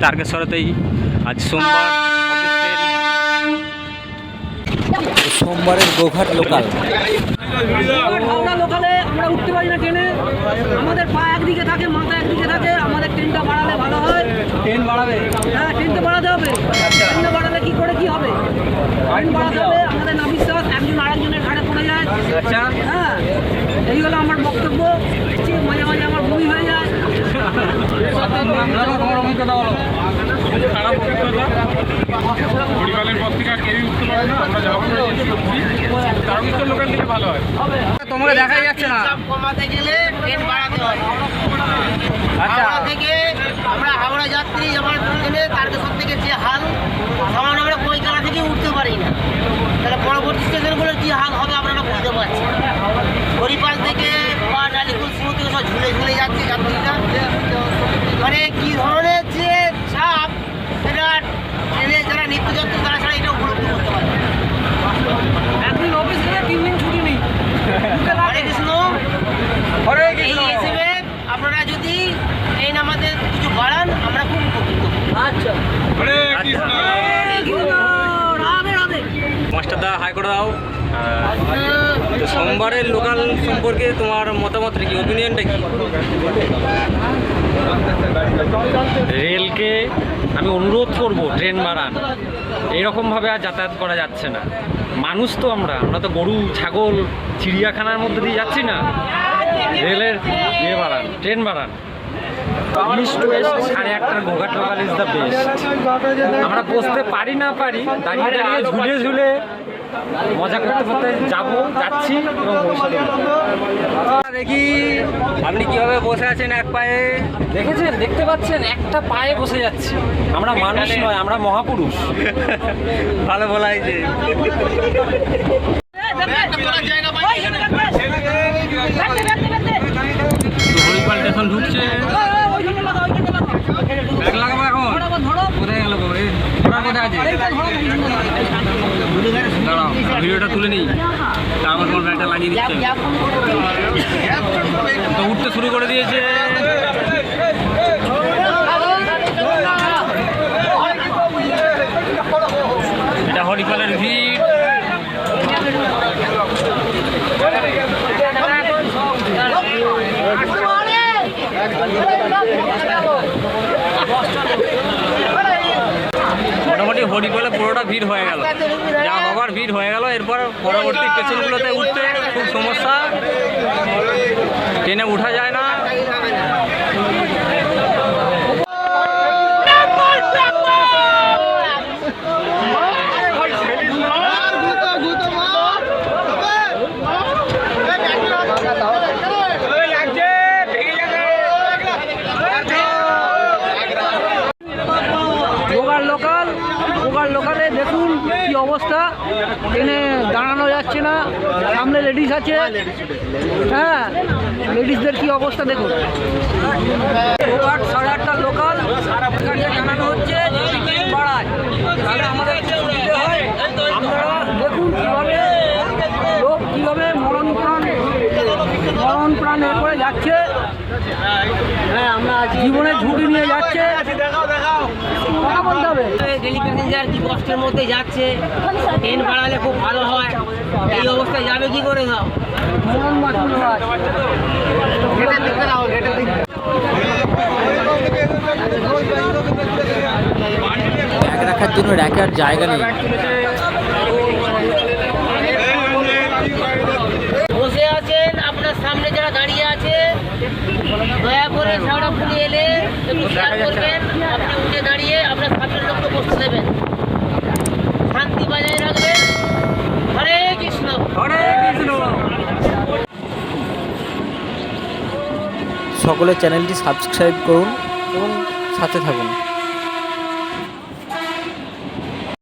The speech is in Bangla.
তারকেশ্বরেতেই আজ সোমবারের গোঘাট লোকাল। হাওড়া লোকালে আমরা উঠতে পারি না ট্রেনে, আমাদের পা একদিকে থাকে, মাথা একদিকে থাকে। আমাদের ট্রেনটা বাড়ালে ভালো হয়। ট্রেন বাড়াবে? হ্যাঁ, ট্রেন তো বাড়াতে হবে। ট্রেন বাড়ালে কি করে কি হবে? ট্রেন বাড়াতে হবে, আমাদের না বিশ্বাস একজন আরেকজনের ঘাড়ে পড়ে যায়। আচ্ছা, হ্যাঁ, এই হলো আমার বক্তব্য। মাঝে মাঝে আমার বমি হয়ে যায়। তোমার অভিজ্ঞতা বলো। খারাপ অভিজ্ঞতা, পরিবারের পর থেকে আর কেউই উঠতে পারে না। আমরা যাবো তারকেশ্বর লোকাল থেকে ভালো হয়। তোমাকে দেখাই যাচ্ছে না। কমাতে গেলে ট্রেন বাড়াতে হয়। আচ্ছা, হাওড়া থেকে আমরা হাওড়া যাত্রী আমার ট্রেনে তারকেশ্বর থেকে যে হাল, সামান্য আমরা কলকাতা থেকে উঠতে পারি না। তাহলে পরবর্তী স্টেশনগুলোর কী হাল হবে আপনারা বুঝতে পারছেন। হরিপাল থেকে বা নালিকুল সিংহ থেকে সব ঝুলে ঝুলে যাচ্ছে যাত্রীরা। মানে কী ধরনের যে চাপ, সেটা ট্রেনে যারা নিত্যযাত্রী তারা ছাড়া এটা উপলব্ধি করতে পারে। একদিন অফিস থেকে 3 দিন ছুটি নেই। হরে কৃষ্ণ, হরে এই হিসেবে আপনারা যদি ট্রেন আমাদের কিছু বাড়ান আমরা খুব উপকৃত। আচ্ছা, হরে কৃষ্ণ। মাস্টারদা হাই করে দাও। তো সোমবারের লোকাল সম্পর্কে তোমার মতামত কি, ওপিনিয়নটা কি? রেলকে আমি অনুরোধ করব ট্রেন বাড়ান। এইরকমভাবে আর যাতায়াত করা যাচ্ছে না। মানুষ তো আমরা তো গরু ছাগল চিড়িয়াখানার মধ্যে দিয়ে যাচ্ছি না। রেলের বাড়ান, ট্রেন বাড়ান। East West 8:30 Goghat local is the best. আমরা বসতে পারি না পারি, দাঁড়িয়ে দাঁড়িয়ে ঝুলে ঝুলে মজা করতে করতে যাচ্ছি এবং দেখি আপনি কিভাবে বসে আছেন এক পায়ে। দেখতে পাচ্ছেন, একটা পায়ে বসে যাচ্ছি। আমরা মানুষ নয়, আমরা মহাপুরুষ। ভালো বলা হয়েছে। হরিপাল স্টেশন ঢুকছে। ব্যাগ লাগাবো এখন। কোথায় গেল? ওরা কোথায় আছে? দাঁড়াও, ভিডিওটা তুলে নিই, তারপর তোমার ব্যাগটা লাগিয়ে দিচ্ছে। তো উঠতে শুরু করে দিয়েছে। এটা হরিপালের ভিড়। মোটামুটি হরিপালে পুরোটা ভিড় হয়ে গেল, যা হবার ভিড় হয়ে গেল। এরপর পরবর্তী স্টেশনগুলোতে উঠতে খুব সমস্যা, ট্রেনে উঠা যায় না। লোকালে দেখুন কি অবস্থা, ট্রেনে দাঁড়ানো যাচ্ছে না। সামনে লেডিস আছে, হ্যাঁ, লেডিসদের কি অবস্থা দেখুন। 8:30 লোকাল জানানো হচ্ছে যদি ট্রেন বাড়ায় তাহলে আমাদের সুবিধা হয়। আপনারা দেখুন লোক কীভাবে মরণ প্রাণ করে যাচ্ছে। হ্যাঁ, আমরা জীবনের ঝুঁকি নিয়ে যাচ্ছে। কথা বলতে হবে। ডেলি প্যাসেঞ্জার কি কষ্টের মধ্যে যাচ্ছে। ট্রেন বাড়ালে খুব ভালো হয়। এই অবস্থায় যাবে কি করে? দাও ব্যাগ রাখার জন্য র্যাকের জায়গা নেই। বসে আছেন, আপনার সামনে যারা দাঁড়িয়ে আছে দয়া করে সামনে ফুলে এলে একটু শেয়ার করবেন। আপনি উঠে দাঁড়িয়ে আপনার সামনের লোককে বসতে দেবেন, শান্তি বজায় রাখবেন। হরে কৃষ্ণ, হরে কৃষ্ণ। সকলে চ্যানেলটি সাবস্ক্রাইব করুন এবং সাথে থাকুন।